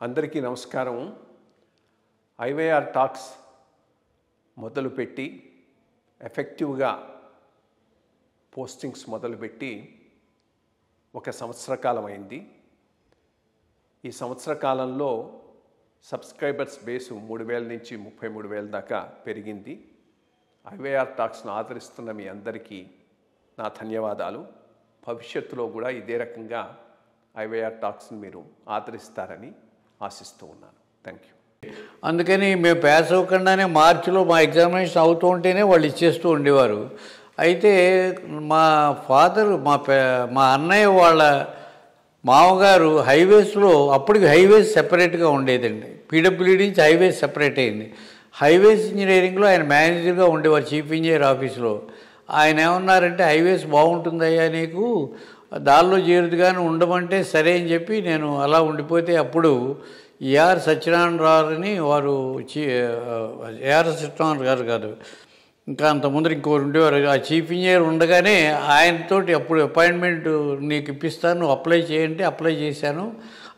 అందరికీ నమస్కారం. IYR talks మొదలుపెట్టి ఎఫెక్టివ్గా పోస్టింగ్స్ మొదలుపెట్టి ఒక సంవత్సర కాలం అయింది. ఈ సంవత్సర కాలంలో సబ్స్క్రైబర్స్ బేసు 3,000 నుంచి 33,000 దాకా పెరిగింది. ఐవైఆర్ టాక్స్ను ఆదరిస్తున్న మీ అందరికీ నా ధన్యవాదాలు. భవిష్యత్తులో కూడా ఇదే రకంగా ఐవైఆర్ టాక్స్ని మీరు ఆదరిస్తారని ఆశిస్తూ ఉన్నాను. Thank you. అందుకని మేము పాస్ అవ్వకుండానే మార్చిలో మా ఎగ్జామినేషన్ అవుతూ ఉంటేనే వాళ్ళు ఇచ్చేస్తూ ఉండేవారు. అయితే మా ఫాదర్ మా అన్నయ్య వాళ్ళ మామగారు హైవేస్లో, అప్పటికి హైవేస్ సెపరేట్గా ఉండేదండి. పీడబ్ల్యూడీ నుంచి హైవేస్ సెపరేట్ అయింది. హైవేస్ ఇంజనీరింగ్లో ఆయన మేనేజర్గా ఉండేవారు, చీఫ్ ఇంజనీర్ ఆఫీస్లో. ఆయన ఏమన్నారంటే, హైవేస్ బాగుంటుందయ్యా నీకు, దానిలో చేరుదుగానే ఉండమంటే సరే అని చెప్పి నేను అలా ఉండిపోతే, అప్పుడు ఏఆర్ సత్యనారాయణ అని వారు ఏఆర్ సత్యనారాయణ గారు కాదు, ఇంకా అంతకుముందు ఇంకోరు ఉండేవారు, ఆ చీఫ్ ఇంజనీర్ ఉండగానే ఆయనతోటి అప్పుడు అపాయింట్మెంట్ నీకు ఇప్పిస్తాను, నువ్వు అప్లై చేయండి. అప్లై చేశాను.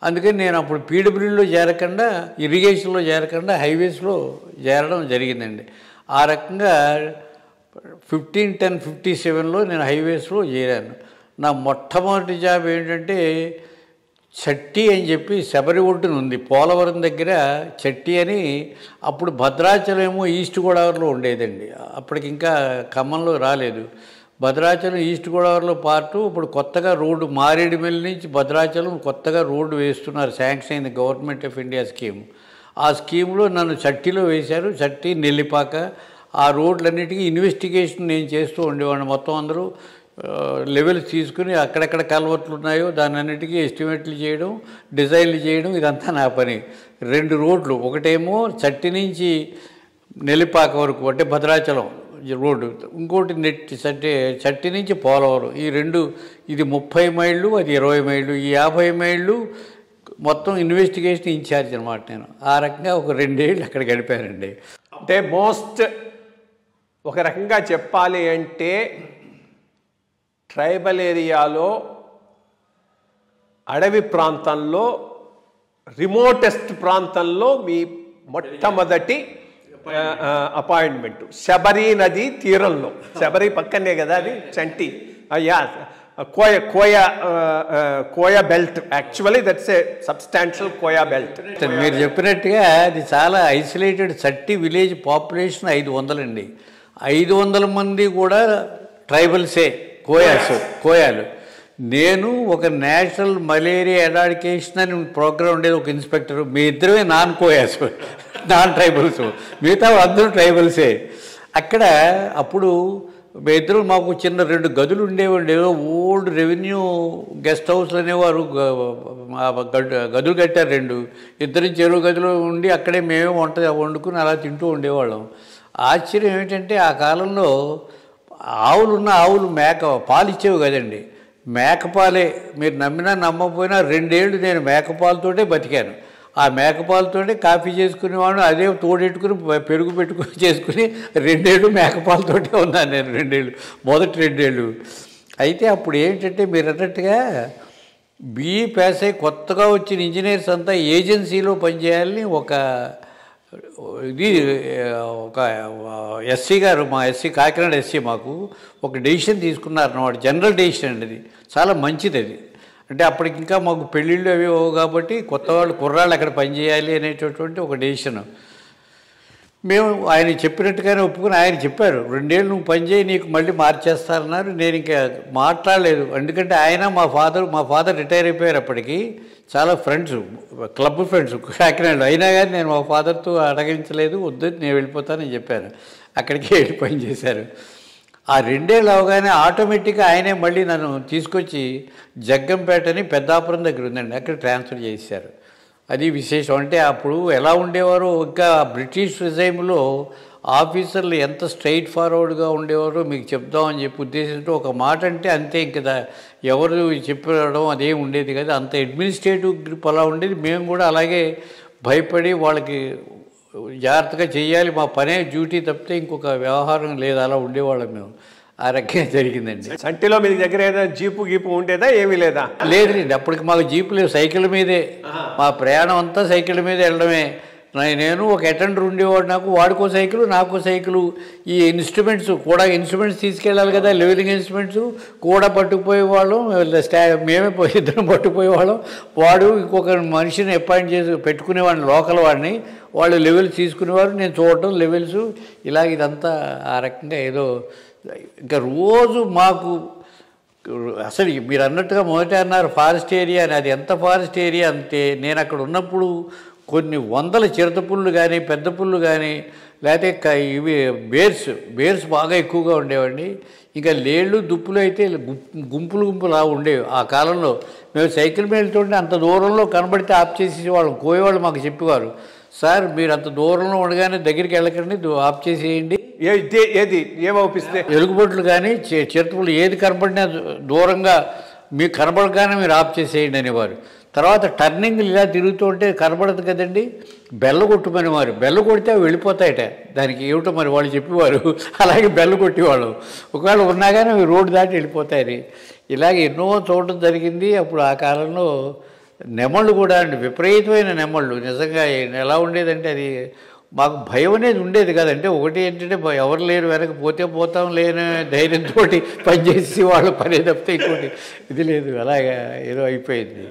అందుకని నేను అప్పుడు పీడబ్ల్యూలో చేరకుండా, ఇరిగేషన్లో చేరకుండా హైవేస్లో చేరడం జరిగిందండి. ఆ రకంగా 15/10/57లో నేను హైవేస్లో చేరాను. నా మొట్టమొదటి జాబ్ ఏంటంటే చట్టి అని చెప్పి శబరి ఒడ్డున ఉంది, పోలవరం దగ్గర చట్టి అని. అప్పుడు భద్రాచలం ఏమో ఈస్ట్ గోదావరిలో ఉండేదండి, అప్పటికి ఇంకా ఖమ్మంలో రాలేదు. భద్రాచలం ఈస్ట్ గోదావరిలో పార్టు. ఇప్పుడు కొత్తగా రోడ్డు మారేడుమిల్లి నుంచి భద్రాచలం కొత్తగా రోడ్డు వేస్తున్నారు, శాంక్షన్ అయింది గవర్నమెంట్ ఆఫ్ ఇండియా స్కీమ్. ఆ స్కీమ్లో నన్ను చట్టిలో వేశారు. చట్టి, నెల్లిపాక, ఆ రోడ్లన్నిటికీ ఇన్వెస్టిగేషన్ నేను చేస్తూ ఉండేవాడిని. మొత్తం అందరూ లెవెల్స్ తీసుకుని అక్కడెక్కడ కల్వర్ట్లు ఉన్నాయో దాని అన్నిటికీ ఎస్టిమేట్లు చేయడం, డిజైన్లు చేయడం, ఇదంతా నా పని. 2 రోడ్లు, ఒకటేమో చట్టి నుంచి నెల్లిపాక వరకు అంటే భద్రాచలం రోడ్డు, ఇంకోటి చట్టి నుంచి పోలవరం. ఈ 2, ఇది 30 మైళ్ళు, అది 20 మైళ్ళు, ఈ 50 మైళ్ళు మొత్తం ఇన్వెస్టిగేషన్ ఇన్ఛార్జ్ అనమాట నేను. ఆ రకంగా ఒక 2 ఏళ్ళు అక్కడ గడిపానండి. అంటే ఒక రకంగా చెప్పాలి అంటే ట్రైబల్ ఏరియాలో, అడవి ప్రాంతంలో, రిమోటెస్ట్ ప్రాంతంలో మీ మొట్టమొదటి అపాయింట్మెంట్ శబరి నది తీరంలో. శబరి పక్కనే కదా అది, Chanti. Koya belt. Actually that's a substantial Koya belt. మీరు చెప్పినట్టుగా అది చాలా ఐసోలేటెడ్. చట్టి విలేజ్ పాపులేషన్ 500 అండి. 500 మంది కూడా ట్రైబల్సే, కోయాలు. నేను ఒక నేషనల్ మలేరియా ఎరాడికేషన్ అని ప్రోగ్రాం ఉండేది, ఒక ఇన్స్పెక్టర్. మీ ఇద్దరమే నాన్ ట్రైబల్స్, మిగతా అందరూ ట్రైబల్సే. అక్కడ అప్పుడు మీ ఇద్దరు, మాకు చిన్న 2 గదులు ఉండేవండి. ఓల్డ్ రెవెన్యూ గెస్ట్ హౌస్లు అనేవారు, గదులు కట్టారు 2. ఇద్దరు చెరువు గదిలో ఉండి అక్కడే మేమే వండుకుని అలా తింటూ ఉండేవాళ్ళం. ఆశ్చర్యం ఏమిటంటే, ఆ కాలంలో ఆవులు పాలు ఇచ్చేవి కదండి, మేకపాలే. మీరు నమ్మినా నమ్మకపోయినా 2 ఏళ్ళు నేను మేకపాలతోటే బతికాను. ఆ మేకపాలతోటే కాఫీ చేసుకునేవాడు, అదే తోడెట్టుకుని పెరుగు పెట్టుకుని చేసుకుని 2 ఏళ్ళు మేకపాలతోటే ఉన్నాను నేను. 2 ఏళ్ళు, మొదటి 2 ఏళ్ళు. అయితే అప్పుడు ఏంటంటే, మీరు అన్నట్టుగా BE పాస్ అయ్యి కొత్తగా వచ్చిన ఇంజనీర్స్ అంతా ఏజెన్సీలో పనిచేయాలని ఒక ఎస్సీ గారు, మా ఎస్సీ, కాకినాడ ఎస్సీ, మాకు ఒక డెసిషన్ తీసుకున్నారు అన్నమాట. జనరల్ డెసిషన్ అండి, అది చాలా మంచిది అది. అంటే అప్పటికి ఇంకా మాకు పెళ్ళిళ్ళు అవి కాబట్టి కొత్త కుర్రాళ్ళు అక్కడ పనిచేయాలి అనేటటువంటి ఒక డెసిషన్. మేము ఆయన చెప్పినట్టుగానే ఒప్పుకుని, ఆయన చెప్పారు 2 ఏళ్ళు నువ్వు పనిచేయి, నీకు మళ్ళీ మార్చేస్తారన్నారు. నేను ఇంకా మాట్లాడలేదు, ఎందుకంటే ఆయన మా ఫాదర్ రిటైర్ అయిపోయారు అప్పటికి. చాలా ఫ్రెండ్స్, క్లబ్ ఫ్రెండ్స్ కాకినాడలో. అయినా కానీ నేను మా ఫాదర్తో అడగించలేదు, వద్దు నేను వెళ్ళిపోతానని చెప్పాను. అక్కడికి వెళ్ళి పని చేశారు. ఆ 2 ఏళ్ళు అవగానే ఆటోమేటిక్గా ఆయనే మళ్ళీ నన్ను తీసుకొచ్చి జగ్గంపేట అని పెద్దాపురం దగ్గర ఉందండి, అక్కడ ట్రాన్స్ఫర్ చేశారు. అది విశేషం. అంటే అప్పుడు ఎలా ఉండేవారో, ఇంకా బ్రిటిష్ రిజైమ్లో ఆఫీసర్లు ఎంత స్ట్రైట్ ఫార్వర్డ్గా ఉండేవారో మీకు చెప్దామని చెప్పి ఉద్దేశంతో, ఒక మాట అంటే అంతే, ఇంకా ఎవరు చెప్పడం అదేం ఉండేది కదా. అంత అడ్మినిస్ట్రేటివ్ గ్రూప్ అలా ఉండేది. మేము కూడా అలాగే భయపడి వాళ్ళకి జాగ్రత్తగా చేయాలి, మా పనే డ్యూటీ తప్పితే ఇంకొక వ్యవహారం లేదు, అలా ఉండేవాళ్ళం మేము. ఆ రకంగా జరిగిందండి. సంటిలో మీ దగ్గర ఏదైనా జీపు గీపు ఉండేదా, ఏమీ లేదా? లేదండి, అప్పటికి మాకు జీపు లేవు, సైకిల్ మీదే మా ప్రయాణం అంతా సైకిల్ మీద వెళ్ళడమే. నేను ఒక అటెండర్ ఉండేవాడు, నాకు వాడికో సైకిల్ నాకో సైకిలు. ఈ ఇన్స్ట్రుమెంట్స్ తీసుకెళ్ళాలి కదా, లెవెలింగ్ ఇన్స్ట్రుమెంట్స్ కూడా పట్టుకుపోయేవాళ్ళం, మేమే ఇద్దరం పట్టుకుపోయేవాళ్ళం. వాడు ఇంకొక మనిషిని అపాయింట్ చేసి పెట్టుకునేవాడిని, లోకల్ వాడిని. వాళ్ళు లెవెల్స్ తీసుకునేవారు, నేను చూడటం లెవెల్స్. ఇలా ఇదంతా ఆ రకంగా ఏదో ఇంకా రోజు మాకు అసలు మీరు అన్నట్టుగా మొదట అన్నారు ఫారెస్ట్ ఏరియా అని. అది ఎంత ఫారెస్ట్ ఏరియా అంటే, నేను అక్కడ ఉన్నప్పుడు కొన్ని వందల చిరుతపుళ్ళు కానీ పెద్ద పుళ్ళు కానీ లేకపోతే ఇవి బేర్స్ బాగా ఎక్కువగా ఉండేవండి. ఇంకా లేళ్ళు దుప్పులు అయితే గుంపులు ఉండేవి ఆ కాలంలో. మేము సైకిల్ మీద వెళ్తుంటే అంత దూరంలో కనబడితే ఆఫ్ చేసేసి వాళ్ళం, కోయేవాళ్ళు మాకు చెప్పేవారు, సార్ మీరు అంత దూరంలో ఉండగానే దగ్గరికి వెళ్ళకండి, ఆఫ్ చేసేయండి. ఏది ఏమవుపిస్తే ఎలుగుబొట్లు కానీ చిరుతపుళ్ళు ఏది కనబడినా దూరంగా మీకు కనబడగానే మీరు ఆఫ్ చేసేయండి అనేవారు. తర్వాత టర్నింగ్లు ఇలా తిరుగుతూ ఉంటే కనబడదు కదండి, బెల్ల కొట్టుమనేవారు. బెల్ల కొడితే అవి వెళ్ళిపోతాయట, దానికి ఏమిటో మరి వాళ్ళు చెప్పేవారు. అలాగే బెల్ల కొట్టేవాళ్ళు, ఒకవేళ ఉన్నా కానీ అవి రోడ్డు దాటి వెళ్ళిపోతాయని. ఇలాగ ఎన్నో చూడటం జరిగింది. అప్పుడు ఆ కాలంలో నెమళ్ళు కూడా అండి, విపరీతమైన నెమళ్ళు. నిజంగా ఎలా ఉండేదంటే అది మాకు భయం అనేది ఉండేది కదంటే. ఒకటి ఏంటంటే ఎవరు లేరు, వెనక పోతాం లేని ధైర్యంతో పనిచేసి వాళ్ళు పని తప్పితే ఇంకోటి ఇది లేదు. అలాగా ఏదో అయిపోయింది.